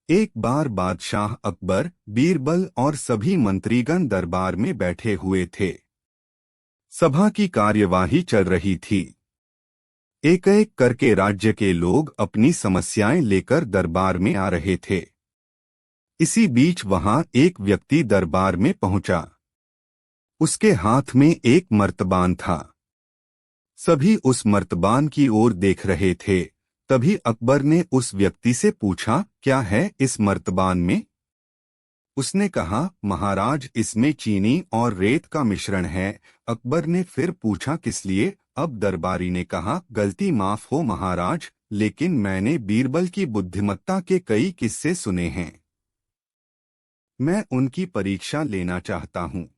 एक बार बादशाह अकबर, बीरबल और सभी मंत्रीगण दरबार में बैठे हुए थे। सभा की कार्यवाही चल रही थी। एक एक करके राज्य के लोग अपनी समस्याएं लेकर दरबार में आ रहे थे। इसी बीच वहां एक व्यक्ति दरबार में पहुंचा। उसके हाथ में एक मर्तबान था। सभी उस मर्तबान की ओर देख रहे थे। तभी अकबर ने उस व्यक्ति से पूछा, क्या है इस मर्तबान में? उसने कहा, महाराज, इसमें चीनी और रेत का मिश्रण है। अकबर ने फिर पूछा, किस लिए? अब दरबारी ने कहा, गलती माफ हो महाराज, लेकिन मैंने बीरबल की बुद्धिमत्ता के कई किस्से सुने हैं। मैं उनकी परीक्षा लेना चाहता हूँ।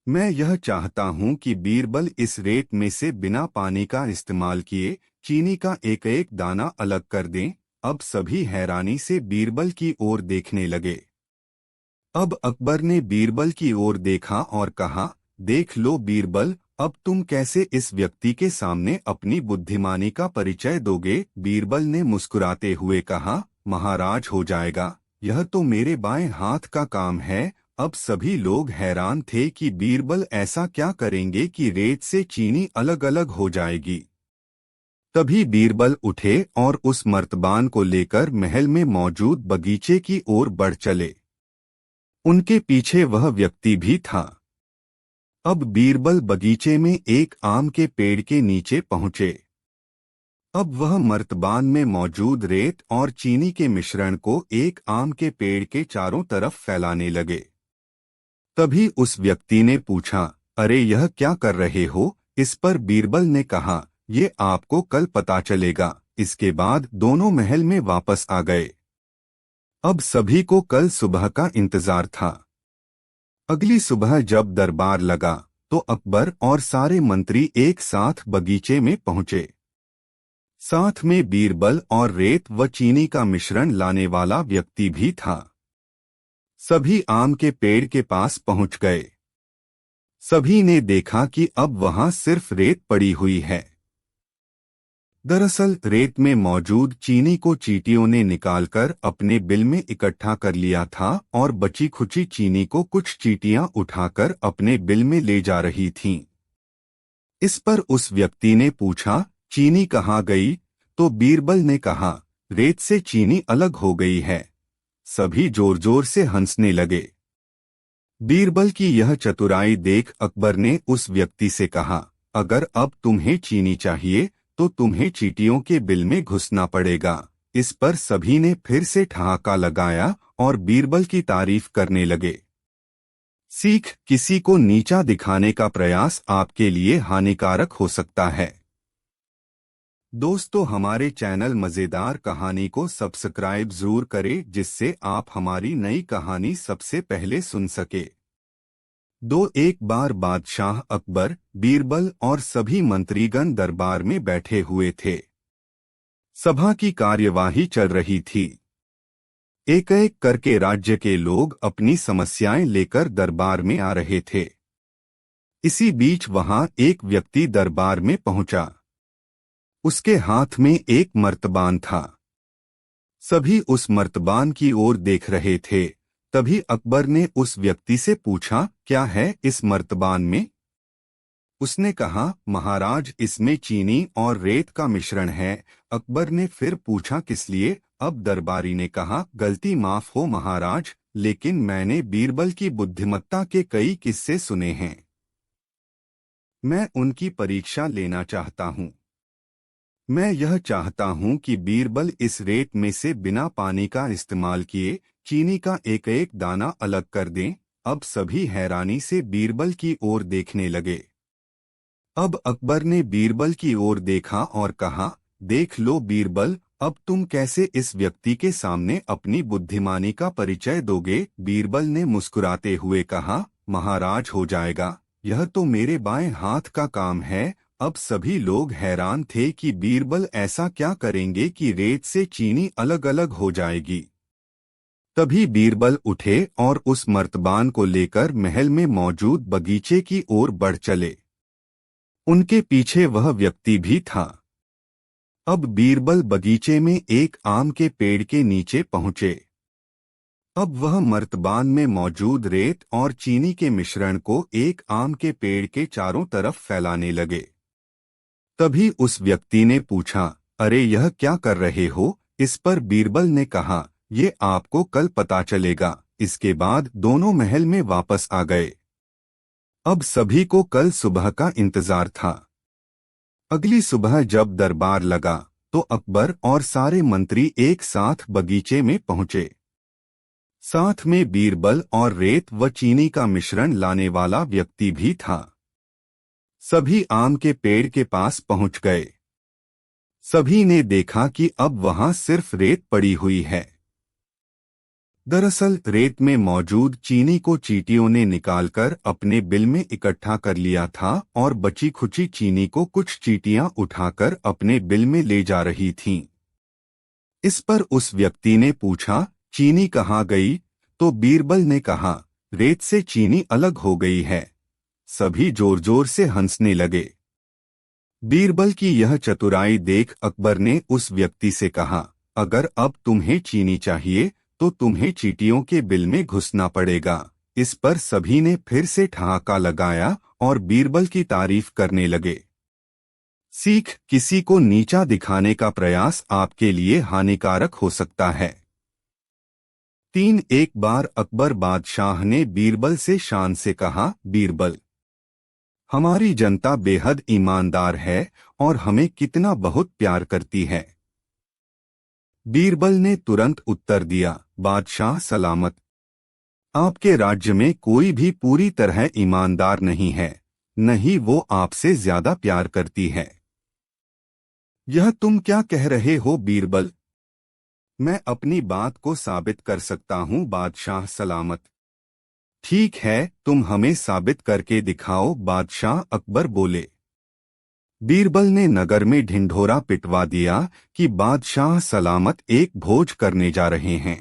मैं यह चाहता हूँ कि बीरबल इस रेत में से बिना पानी का इस्तेमाल किए चीनी का एक एक दाना अलग कर दें। अब सभी हैरानी से बीरबल की ओर देखने लगे। अब अकबर ने बीरबल की ओर देखा और कहा, देख लो बीरबल, अब तुम कैसे इस व्यक्ति के सामने अपनी बुद्धिमानी का परिचय दोगे? बीरबल ने मुस्कुराते हुए कहा, महाराज, हो जाएगा, यह तो मेरे बाएं हाथ का काम है। अब सभी लोग हैरान थे कि बीरबल ऐसा क्या करेंगे कि रेत से चीनी अलग अलग हो जाएगी। तभी बीरबल उठे और उस मर्तबान को लेकर महल में मौजूद बगीचे की ओर बढ़ चले। उनके पीछे वह व्यक्ति भी था। अब बीरबल बगीचे में एक आम के पेड़ के नीचे पहुंचे। अब वह मर्तबान में मौजूद रेत और चीनी के मिश्रण को एक आम के पेड़ के चारों तरफ फैलाने लगे। तभी उस व्यक्ति ने पूछा, अरे यह क्या कर रहे हो? इस पर बीरबल ने कहा, ये आपको कल पता चलेगा। इसके बाद दोनों महल में वापस आ गए। अब सभी को कल सुबह का इंतजार था। अगली सुबह जब दरबार लगा तो अकबर और सारे मंत्री एक साथ बगीचे में पहुंचे। साथ में बीरबल और रेत व चीनी का मिश्रण लाने वाला व्यक्ति भी था। सभी आम के पेड़ के पास पहुंच गए। सभी ने देखा कि अब वहां सिर्फ रेत पड़ी हुई है। दरअसल रेत में मौजूद चीनी को चींटियों ने निकालकर अपने बिल में इकट्ठा कर लिया था और बची खुची चीनी को कुछ चींटियां उठाकर अपने बिल में ले जा रही थीं। इस पर उस व्यक्ति ने पूछा, चीनी कहाँ गई? तो बीरबल ने कहा, रेत से चीनी अलग हो गई है। सभी जोर जोर से हंसने लगे। बीरबल की यह चतुराई देख अकबर ने उस व्यक्ति से कहा, अगर अब तुम्हें चीनी चाहिए तो तुम्हें चींटियों के बिल में घुसना पड़ेगा। इस पर सभी ने फिर से ठहाका लगाया और बीरबल की तारीफ करने लगे। सीख, किसी को नीचा दिखाने का प्रयास आपके लिए हानिकारक हो सकता है। दोस्तों, हमारे चैनल मज़ेदार कहानी को सब्सक्राइब जरूर करें, जिससे आप हमारी नई कहानी सबसे पहले सुन सके। एक बार बादशाह अकबर, बीरबल और सभी मंत्रीगण दरबार में बैठे हुए थे। सभा की कार्यवाही चल रही थी। एक एक करके राज्य के लोग अपनी समस्याएं लेकर दरबार में आ रहे थे। इसी बीच वहां एक व्यक्ति दरबार में पहुंचा। उसके हाथ में एक मर्तबान था। सभी उस मर्तबान की ओर देख रहे थे। तभी अकबर ने उस व्यक्ति से पूछा, क्या है इस मर्तबान में? उसने कहा, महाराज, इसमें चीनी और रेत का मिश्रण है। अकबर ने फिर पूछा, किस लिए? अब दरबारी ने कहा, गलती माफ हो महाराज, लेकिन मैंने बीरबल की बुद्धिमत्ता के कई किस्से सुने हैं। मैं उनकी परीक्षा लेना चाहता हूँ। मैं यह चाहता हूँ कि बीरबल इस रेत में से बिना पानी का इस्तेमाल किए चीनी का एक एक दाना अलग कर दें। अब सभी हैरानी से बीरबल की ओर देखने लगे। अब अकबर ने बीरबल की ओर देखा और कहा, देख लो बीरबल, अब तुम कैसे इस व्यक्ति के सामने अपनी बुद्धिमानी का परिचय दोगे? बीरबल ने मुस्कुराते हुए कहा, महाराज, हो जाएगा, यह तो मेरे बाएं हाथ का काम है। अब सभी लोग हैरान थे कि बीरबल ऐसा क्या करेंगे कि रेत से चीनी अलग अलग हो जाएगी। तभी बीरबल उठे और उस मर्तबान को लेकर महल में मौजूद बगीचे की ओर बढ़ चले। उनके पीछे वह व्यक्ति भी था। अब बीरबल बगीचे में एक आम के पेड़ के नीचे पहुंचे। अब वह मर्तबान में मौजूद रेत और चीनी के मिश्रण को एक आम के पेड़ के चारों तरफ फैलाने लगे। तभी उस व्यक्ति ने पूछा, अरे यह क्या कर रहे हो? इस पर बीरबल ने कहा, ये आपको कल पता चलेगा। इसके बाद दोनों महल में वापस आ गए। अब सभी को कल सुबह का इंतजार था। अगली सुबह जब दरबार लगा तो अकबर और सारे मंत्री एक साथ बगीचे में पहुंचे। साथ में बीरबल और रेत व चीनी का मिश्रण लाने वाला व्यक्ति भी था। सभी आम के पेड़ के पास पहुंच गए। सभी ने देखा कि अब वहां सिर्फ रेत पड़ी हुई है। दरअसल रेत में मौजूद चीनी को चींटियों ने निकालकर अपने बिल में इकट्ठा कर लिया था और बची खुची चीनी को कुछ चींटियां उठाकर अपने बिल में ले जा रही थीं। इस पर उस व्यक्ति ने पूछा, चीनी कहाँ गई? तो बीरबल ने कहा, रेत से चीनी अलग हो गई है। सभी जोर जोर से हंसने लगे। बीरबल की यह चतुराई देख अकबर ने उस व्यक्ति से कहा, अगर अब तुम्हें चीनी चाहिए तो तुम्हें चींटियों के बिल में घुसना पड़ेगा। इस पर सभी ने फिर से ठहाका लगाया और बीरबल की तारीफ करने लगे। सीख, किसी को नीचा दिखाने का प्रयास आपके लिए हानिकारक हो सकता है। 3 एक बार अकबर बादशाह ने बीरबल से शान से कहा, बीरबल, हमारी जनता बेहद ईमानदार है और हमें कितना बहुत प्यार करती है। बीरबल ने तुरंत उत्तर दिया, बादशाह सलामत। आपके राज्य में कोई भी पूरी तरह ईमानदार नहीं है, न ही वो आपसे ज्यादा प्यार करती है। यह तुम क्या कह रहे हो बीरबल? मैं अपनी बात को साबित कर सकता हूँ बादशाह सलामत। ठीक है, तुम हमें साबित करके दिखाओ, बादशाह अकबर बोले। बीरबल ने नगर में ढिंढोरा पिटवा दिया कि बादशाह सलामत एक भोज करने जा रहे हैं।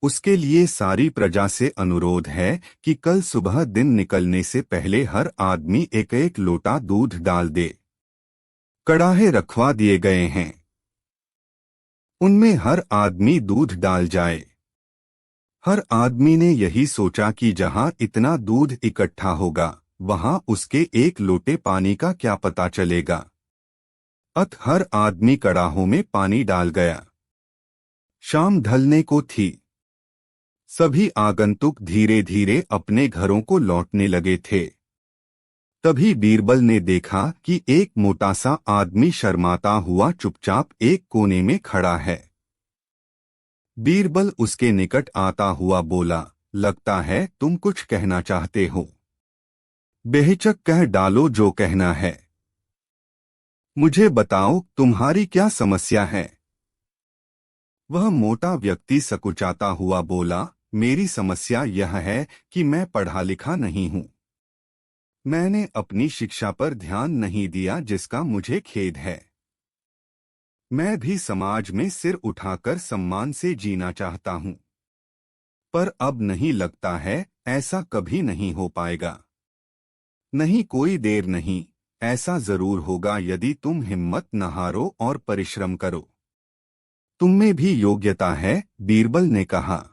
उसके लिए सारी प्रजा से अनुरोध है कि कल सुबह दिन निकलने से पहले हर आदमी एक एक लोटा दूध डाल दे। कड़ाहे रखवा दिए गए हैं, उनमें हर आदमी दूध डाल जाए। हर आदमी ने यही सोचा कि जहां इतना दूध इकट्ठा होगा वहां उसके एक लोटे पानी का क्या पता चलेगा। अतः हर आदमी कड़ाहों में पानी डाल गया। शाम ढलने को थी। सभी आगंतुक धीरे धीरे अपने घरों को लौटने लगे थे। तभी बीरबल ने देखा कि एक मोटा सा आदमी शर्माता हुआ चुपचाप एक कोने में खड़ा है। बीरबल उसके निकट आता हुआ बोला, लगता है तुम कुछ कहना चाहते हो। बेहिचक कह डालो जो कहना है। मुझे बताओ तुम्हारी क्या समस्या है। वह मोटा व्यक्ति सकुचाता हुआ बोला, मेरी समस्या यह है कि मैं पढ़ा लिखा नहीं हूँ। मैंने अपनी शिक्षा पर ध्यान नहीं दिया, जिसका मुझे खेद है। मैं भी समाज में सिर उठाकर सम्मान से जीना चाहता हूँ, पर अब नहीं लगता है ऐसा कभी नहीं हो पाएगा। नहीं, कोई देर नहीं, ऐसा जरूर होगा यदि तुम हिम्मत न हारो और परिश्रम करो। तुम में भी योग्यता है, बीरबल ने कहा।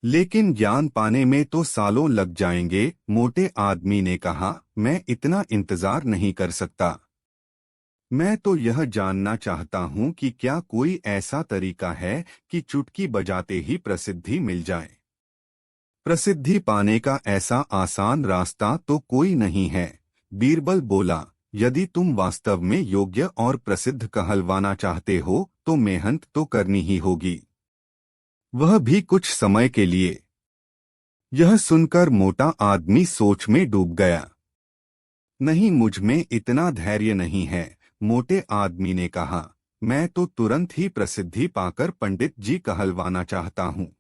लेकिन ज्ञान पाने में तो सालों लग जाएंगे, मोटे आदमी ने कहा। मैं इतना इंतजार नहीं कर सकता। मैं तो यह जानना चाहता हूँ कि क्या कोई ऐसा तरीका है कि चुटकी बजाते ही प्रसिद्धि मिल जाए। प्रसिद्धि पाने का ऐसा आसान रास्ता तो कोई नहीं है, बीरबल बोला। यदि तुम वास्तव में योग्य और प्रसिद्ध कहलवाना चाहते हो तो मेहनत तो करनी ही होगी, वह भी कुछ समय के लिए। यह सुनकर मोटा आदमी सोच में डूब गया। नहीं, मुझ में इतना धैर्य नहीं है, मोटे आदमी ने कहा। मैं तो तुरंत ही प्रसिद्धि पाकर पंडित जी कहलवाना चाहता हूँ।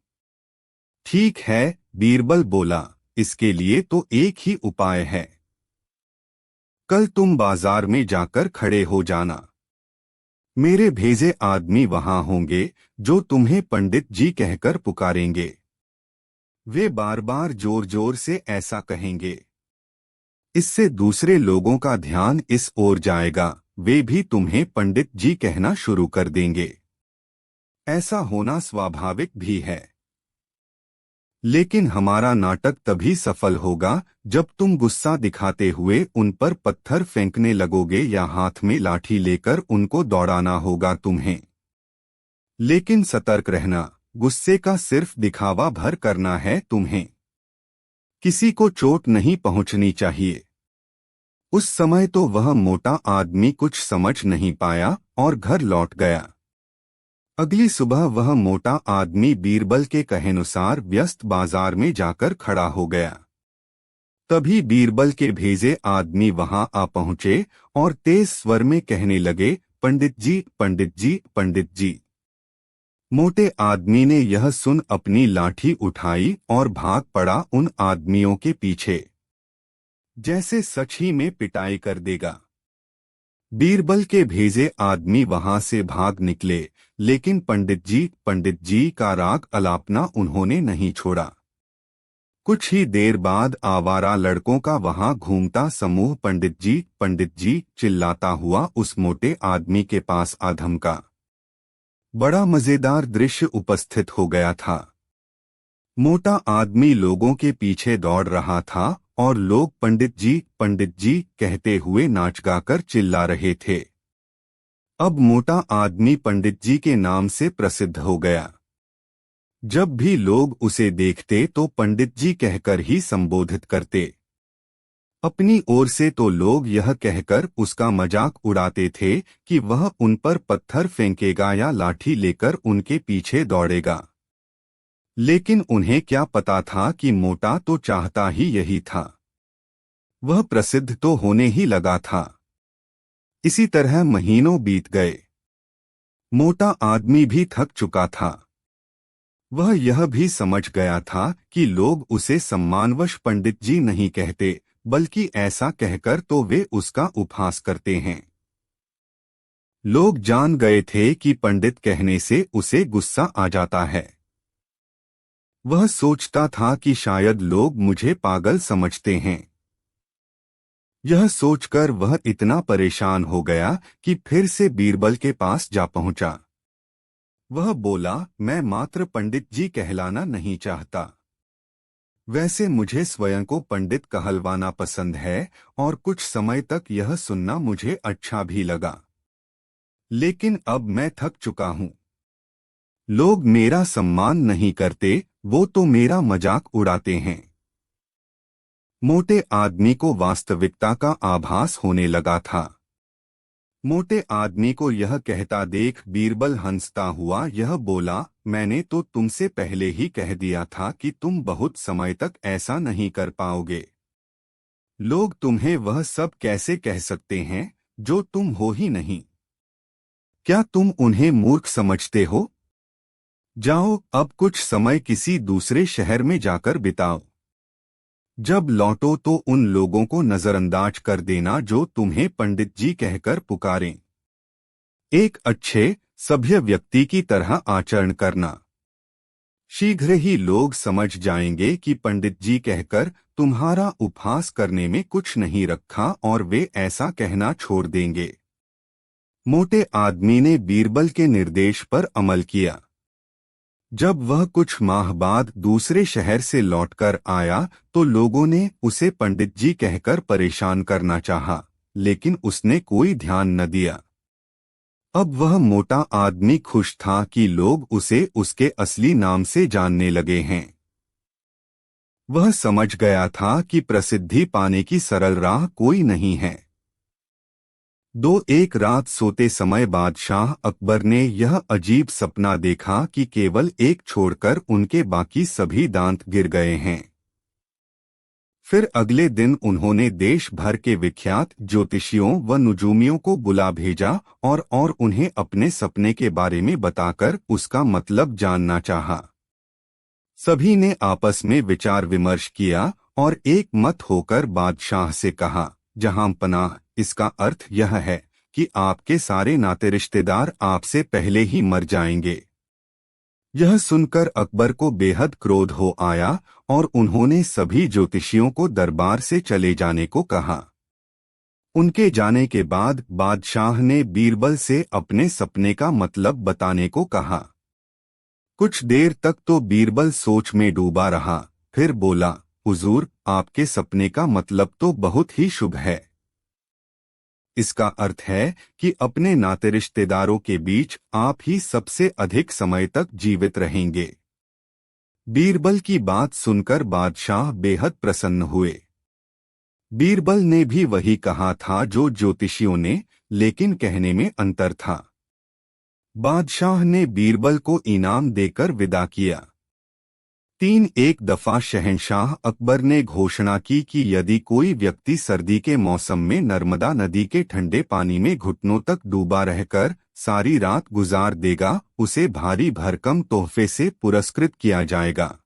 ठीक है, बीरबल बोला, इसके लिए तो एक ही उपाय है। कल तुम बाजार में जाकर खड़े हो जाना। मेरे भेजे आदमी वहां होंगे जो तुम्हें पंडित जी कहकर पुकारेंगे। वे बार बार जोर जोर से ऐसा कहेंगे। इससे दूसरे लोगों का ध्यान इस ओर जाएगा, वे भी तुम्हें पंडित जी कहना शुरू कर देंगे। ऐसा होना स्वाभाविक भी है। लेकिन हमारा नाटक तभी सफल होगा जब तुम गुस्सा दिखाते हुए उन पर पत्थर फेंकने लगोगे या हाथ में लाठी लेकर उनको दौड़ाना होगा तुम्हें। लेकिन सतर्क रहना, गुस्से का सिर्फ दिखावा भर करना है तुम्हें। किसी को चोट नहीं पहुंचनी चाहिए। उस समय तो वह मोटा आदमी कुछ समझ नहीं पाया और घर लौट गया। अगली सुबह वह मोटा आदमी बीरबल के कहेनुसार व्यस्त बाजार में जाकर खड़ा हो गया। तभी बीरबल के भेजे आदमी वहां आ पहुंचे और तेज स्वर में कहने लगे, पंडित जी, पंडित जी, पंडित जी। मोटे आदमी ने यह सुन अपनी लाठी उठाई और भाग पड़ा उन आदमियों के पीछे, जैसे सच ही में पिटाई कर देगा। बीरबल के भेजे आदमी वहां से भाग निकले, लेकिन पंडित जी का राग अलापना उन्होंने नहीं छोड़ा। कुछ ही देर बाद आवारा लड़कों का वहां घूमता समूह पंडित जी चिल्लाता हुआ उस मोटे आदमी के पास आ धमका। बड़ा मजेदार दृश्य उपस्थित हो गया था। मोटा आदमी लोगों के पीछे दौड़ रहा था और लोग पंडित जी कहते हुए नाच गाकर चिल्ला रहे थे। अब मोटा आदमी पंडित जी के नाम से प्रसिद्ध हो गया। जब भी लोग उसे देखते तो पंडित जी कहकर ही संबोधित करते। अपनी ओर से तो लोग यह कहकर उसका मजाक उड़ाते थे कि वह उन पर पत्थर फेंकेगा या लाठी लेकर उनके पीछे दौड़ेगा। लेकिन उन्हें क्या पता था कि मोटा तो चाहता ही यही था। वह प्रसिद्ध तो होने ही लगा था। इसी तरह महीनों बीत गए। मोटा आदमी भी थक चुका था। वह यह भी समझ गया था कि लोग उसे सम्मानवश पंडित जी नहीं कहते, बल्कि ऐसा कहकर तो वे उसका उपहास करते हैं। लोग जान गए थे कि पंडित कहने से उसे गुस्सा आ जाता है। वह सोचता था कि शायद लोग मुझे पागल समझते हैं। यह सोचकर वह इतना परेशान हो गया कि फिर से बीरबल के पास जा पहुंचा। वह बोला, मैं मात्र पंडित जी कहलाना नहीं चाहता। वैसे मुझे स्वयं को पंडित कहलवाना पसंद है और कुछ समय तक यह सुनना मुझे अच्छा भी लगा। लेकिन अब मैं थक चुका हूं। लोग मेरा सम्मान नहीं करते, वो तो मेरा मजाक उड़ाते हैं। मोटे आदमी को वास्तविकता का आभास होने लगा था। मोटे आदमी को यह कहता देख बीरबल हंसता हुआ यह बोला, मैंने तो तुमसे पहले ही कह दिया था कि तुम बहुत समय तक ऐसा नहीं कर पाओगे। लोग तुम्हें वह सब कैसे कह सकते हैं जो तुम हो ही नहीं। क्या तुम उन्हें मूर्ख समझते हो? जाओ अब कुछ समय किसी दूसरे शहर में जाकर बिताओ। जब लौटो तो उन लोगों को नजरअंदाज कर देना जो तुम्हें पंडित जी कहकर पुकारें। एक अच्छे सभ्य व्यक्ति की तरह आचरण करना। शीघ्र ही लोग समझ जाएंगे कि पंडित जी कहकर तुम्हारा उपहास करने में कुछ नहीं रखा और वे ऐसा कहना छोड़ देंगे। मोटे आदमी ने बीरबल के निर्देश पर अमल किया। जब वह कुछ माह बाद दूसरे शहर से लौटकर आया तो लोगों ने उसे पंडित जी कहकर परेशान करना चाहा, लेकिन उसने कोई ध्यान न दिया। अब वह मोटा आदमी खुश था कि लोग उसे उसके असली नाम से जानने लगे हैं। वह समझ गया था कि प्रसिद्धि पाने की सरल राह कोई नहीं है। एक रात सोते समय बादशाह अकबर ने यह अजीब सपना देखा कि केवल एक छोड़कर उनके बाकी सभी दांत गिर गए हैं। फिर अगले दिन उन्होंने देश भर के विख्यात ज्योतिषियों व नुजूमियों को बुला भेजा और उन्हें अपने सपने के बारे में बताकर उसका मतलब जानना चाहा। सभी ने आपस में विचार विमर्श किया और एक मत होकर बादशाह से कहा, जहां पनाह, इसका अर्थ यह है कि आपके सारे नाते रिश्तेदार आपसे पहले ही मर जाएंगे। यह सुनकर अकबर को बेहद क्रोध हो आया और उन्होंने सभी ज्योतिषियों को दरबार से चले जाने को कहा। उनके जाने के बाद बादशाह ने बीरबल से अपने सपने का मतलब बताने को कहा। कुछ देर तक तो बीरबल सोच में डूबा रहा, फिर बोला, हुजूर, आपके सपने का मतलब तो बहुत ही शुभ है। इसका अर्थ है कि अपने नाते रिश्तेदारों के बीच आप ही सबसे अधिक समय तक जीवित रहेंगे। बीरबल की बात सुनकर बादशाह बेहद प्रसन्न हुए। बीरबल ने भी वही कहा था जो ज्योतिषियों ने, लेकिन कहने में अंतर था। बादशाह ने बीरबल को इनाम देकर विदा किया। एक दफा शहंशाह अकबर ने घोषणा की कि यदि कोई व्यक्ति सर्दी के मौसम में नर्मदा नदी के ठंडे पानी में घुटनों तक डूबा रहकर सारी रात गुजार देगा, उसे भारी भरकम तोहफे से पुरस्कृत किया जाएगा।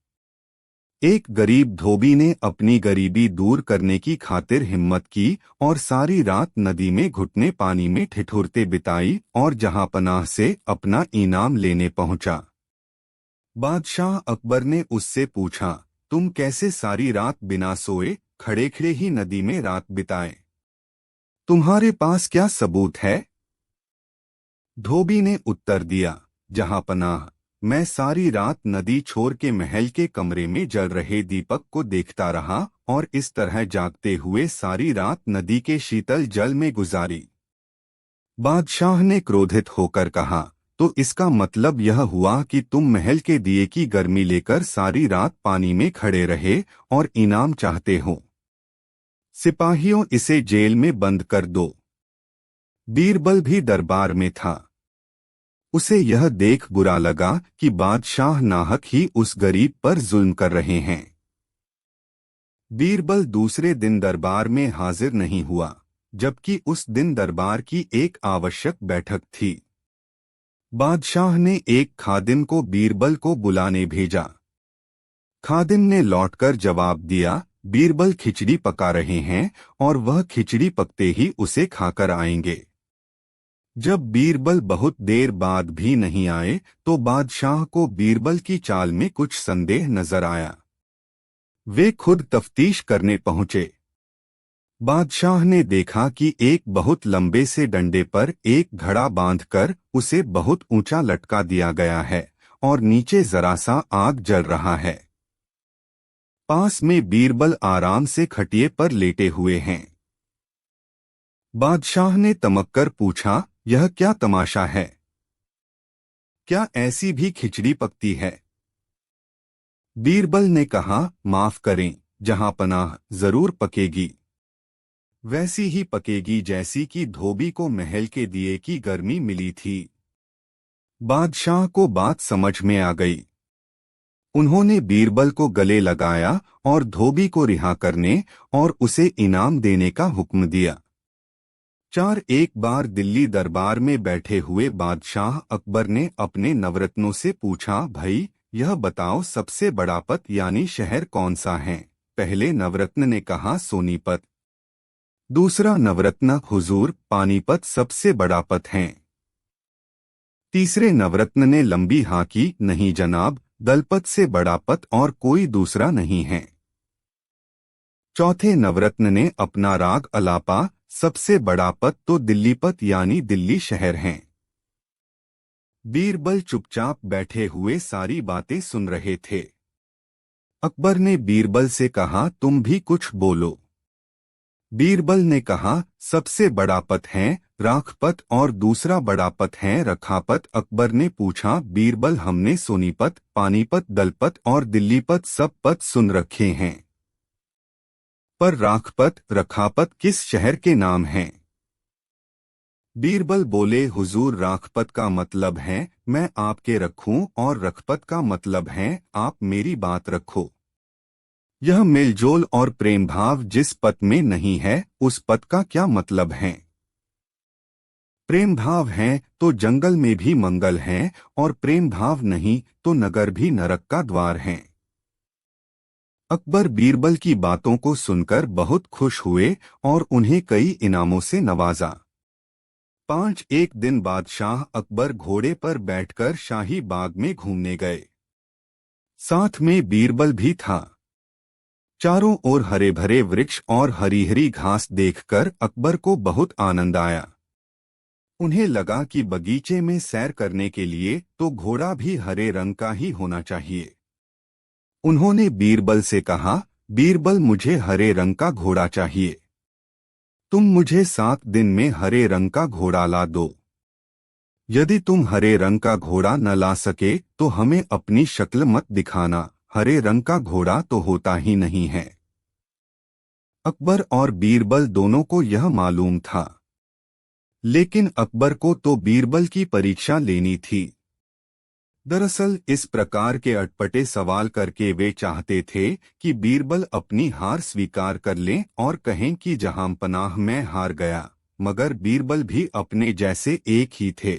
एक गरीब धोबी ने अपनी गरीबी दूर करने की खातिर हिम्मत की और सारी रात नदी में घुटने पानी में ठिठुरते बिताई और जहांपनाह से अपना इनाम लेने पहुंचा। बादशाह अकबर ने उससे पूछा, तुम कैसे सारी रात बिना सोए खड़े खड़े ही नदी में रात बिताए? तुम्हारे पास क्या सबूत है? धोबी ने उत्तर दिया, जहांपनाह, मैं सारी रात नदी छोर के महल के कमरे में जल रहे दीपक को देखता रहा और इस तरह जागते हुए सारी रात नदी के शीतल जल में गुजारी। बादशाह ने क्रोधित होकर कहा, तो इसका मतलब यह हुआ कि तुम महल के दिए की गर्मी लेकर सारी रात पानी में खड़े रहे और इनाम चाहते हो। सिपाहियों, इसे जेल में बंद कर दो। बीरबल भी दरबार में था। उसे यह देख बुरा लगा कि बादशाह नाहक ही उस गरीब पर जुल्म कर रहे हैं। बीरबल दूसरे दिन दरबार में हाजिर नहीं हुआ, जबकि उस दिन दरबार की एक आवश्यक बैठक थी। बादशाह ने एक खादिम को बीरबल को बुलाने भेजा। खादिम ने लौटकर जवाब दिया, बीरबल खिचड़ी पका रहे हैं और वह खिचड़ी पकते ही उसे खाकर आएंगे। जब बीरबल बहुत देर बाद भी नहीं आए तो बादशाह को बीरबल की चाल में कुछ संदेह नजर आया। वे खुद तफ्तीश करने पहुंचे। बादशाह ने देखा कि एक बहुत लंबे से डंडे पर एक घड़ा बांधकर उसे बहुत ऊंचा लटका दिया गया है और नीचे जरा सा आग जल रहा है। पास में बीरबल आराम से खटिए पर लेटे हुए हैं। बादशाह ने तमक्कर पूछा, यह क्या तमाशा है? क्या ऐसी भी खिचड़ी पकती है? बीरबल ने कहा, माफ करें जहांपनाह, जरूर पकेगी। वैसी ही पकेगी जैसी कि धोबी को महल के दिए की गर्मी मिली थी। बादशाह को बात समझ में आ गई। उन्होंने बीरबल को गले लगाया और धोबी को रिहा करने और उसे इनाम देने का हुक्म दिया। एक बार दिल्ली दरबार में बैठे हुए बादशाह अकबर ने अपने नवरत्नों से पूछा, भाई यह बताओ सबसे बड़ा पत यानी शहर कौन सा है? पहले नवरत्न ने कहा, सोनीपत। दूसरा नवरत्न, हुजूर, पानीपत सबसे बड़ा पत है। तीसरे नवरत्न ने लंबी हाँकी, नहीं जनाब, दलपत से बड़ा पत और कोई दूसरा नहीं है। चौथे नवरत्न ने अपना राग अलापा, सबसे बड़ा पत तो दिल्लीपत यानी दिल्ली शहर है। बीरबल चुपचाप बैठे हुए सारी बातें सुन रहे थे। अकबर ने बीरबल से कहा, तुम भी कुछ बोलो। बीरबल ने कहा, सबसे बड़ा पत है राखपत और दूसरा बड़ा पत है रखापत। अकबर ने पूछा, बीरबल, हमने सोनीपत, पानीपत, दलपत और दिल्लीपत सब पत सुन रखे हैं, पर राखपत, रखापत किस शहर के नाम हैं? बीरबल बोले, हुजूर, राखपत का मतलब है मैं आपके रखूं और रखपत का मतलब है आप मेरी बात रखो। यह मेलजोल और प्रेम भाव जिस पत में नहीं है उस पत का क्या मतलब है? प्रेम भाव है तो जंगल में भी मंगल है और प्रेम भाव नहीं तो नगर भी नरक का द्वार है। अकबर बीरबल की बातों को सुनकर बहुत खुश हुए और उन्हें कई इनामों से नवाजा। एक दिन बादशाह अकबर घोड़े पर बैठकर शाही बाग में घूमने गए। साथ में बीरबल भी था। चारों ओर हरे भरे वृक्ष और हरी हरी घास देखकर अकबर को बहुत आनंद आया। उन्हें लगा कि बगीचे में सैर करने के लिए तो घोड़ा भी हरे रंग का ही होना चाहिए। उन्होंने बीरबल से कहा, बीरबल, मुझे हरे रंग का घोड़ा चाहिए। तुम मुझे 7 दिन में हरे रंग का घोड़ा ला दो। यदि तुम हरे रंग का घोड़ा न ला सके तो हमें अपनी शक्ल मत दिखाना, हरे रंग का घोड़ा तो होता ही नहीं है। अकबर और बीरबल दोनों को यह मालूम था, लेकिन अकबर को तो बीरबल की परीक्षा लेनी थी। दरअसल इस प्रकार के अटपटे सवाल करके वे चाहते थे कि बीरबल अपनी हार स्वीकार कर लें और कहें कि जहांपनाह मैं हार गया। मगर बीरबल भी अपने जैसे एक ही थे।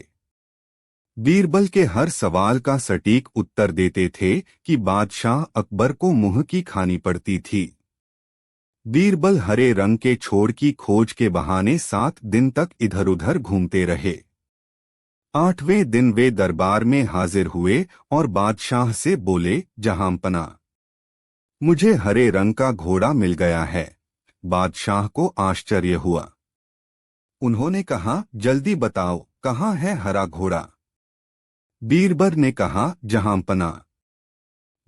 बीरबल के हर सवाल का सटीक उत्तर देते थे कि बादशाह अकबर को मुंह की खानी पड़ती थी। बीरबल हरे रंग के छोड़ की खोज के बहाने 7 दिन तक इधर उधर घूमते रहे। 8वें दिन वे दरबार में हाजिर हुए और बादशाह से बोले, जहांपना, मुझे हरे रंग का घोड़ा मिल गया है। बादशाह को आश्चर्य हुआ। उन्होंने कहा, जल्दी बताओ, कहाँ है हरा घोड़ा? बीरबल ने कहा, जहांपना,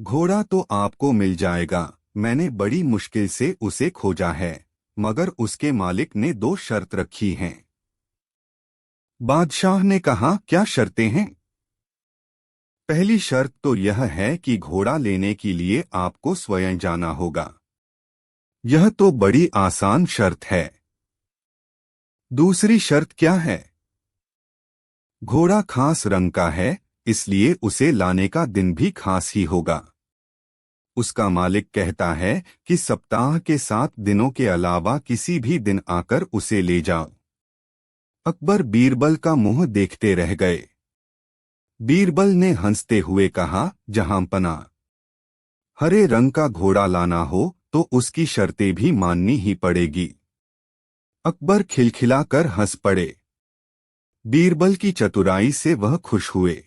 घोड़ा तो आपको मिल जाएगा। मैंने बड़ी मुश्किल से उसे खोजा है, मगर उसके मालिक ने 2 शर्त रखी हैं। बादशाह ने कहा, क्या शर्तें हैं? पहली शर्त तो यह है कि घोड़ा लेने के लिए आपको स्वयं जाना होगा। यह तो बड़ी आसान शर्त है। दूसरी शर्त क्या है? घोड़ा खास रंग का है, इसलिए उसे लाने का दिन भी खास ही होगा। उसका मालिक कहता है कि सप्ताह के 7 दिनों के अलावा किसी भी दिन आकर उसे ले जाओ। अकबर बीरबल का मुंह देखते रह गए। बीरबल ने हंसते हुए कहा, जहांपना, हरे रंग का घोड़ा लाना हो तो उसकी शर्तें भी माननी ही पड़ेगी। अकबर खिलखिलाकर हंस पड़े। बीरबल की चतुराई से वह खुश हुए।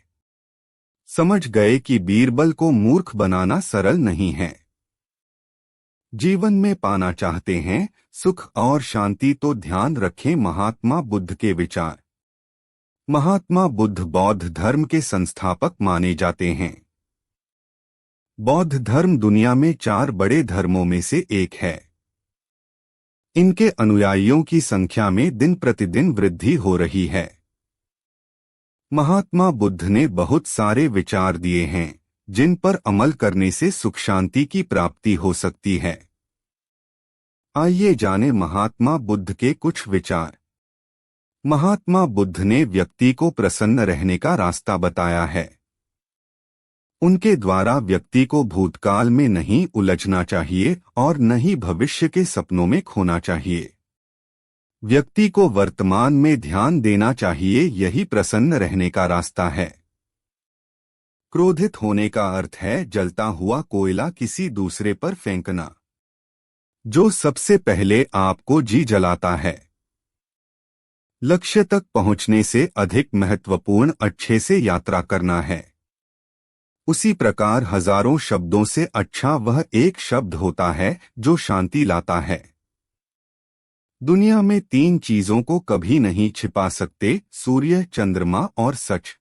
समझ गए कि बीरबल को मूर्ख बनाना सरल नहीं है। जीवन में पाना चाहते हैं सुख और शांति तो ध्यान रखें महात्मा बुद्ध के विचार। महात्मा बुद्ध बौद्ध धर्म के संस्थापक माने जाते हैं। बौद्ध धर्म दुनिया में 4 बड़े धर्मों में से एक है। इनके अनुयायियों की संख्या में दिन प्रतिदिन वृद्धि हो रही है। महात्मा बुद्ध ने बहुत सारे विचार दिए हैं जिन पर अमल करने से सुख शांति की प्राप्ति हो सकती है। आइए जाने महात्मा बुद्ध के कुछ विचार। महात्मा बुद्ध ने व्यक्ति को प्रसन्न रहने का रास्ता बताया है। उनके द्वारा व्यक्ति को भूतकाल में नहीं उलझना चाहिए और न ही भविष्य के सपनों में खोना चाहिए। व्यक्ति को वर्तमान में ध्यान देना चाहिए, यही प्रसन्न रहने का रास्ता है। क्रोधित होने का अर्थ है जलता हुआ कोयला किसी दूसरे पर फेंकना, जो सबसे पहले आपको जी जलाता है। लक्ष्य तक पहुंचने से अधिक महत्वपूर्ण अच्छे से यात्रा करना है। उसी प्रकार हजारों शब्दों से अच्छा वह एक शब्द होता है जो शांति लाता है। दुनिया में 3 चीजों को कभी नहीं छिपा सकते, सूर्य, चंद्रमा और सच।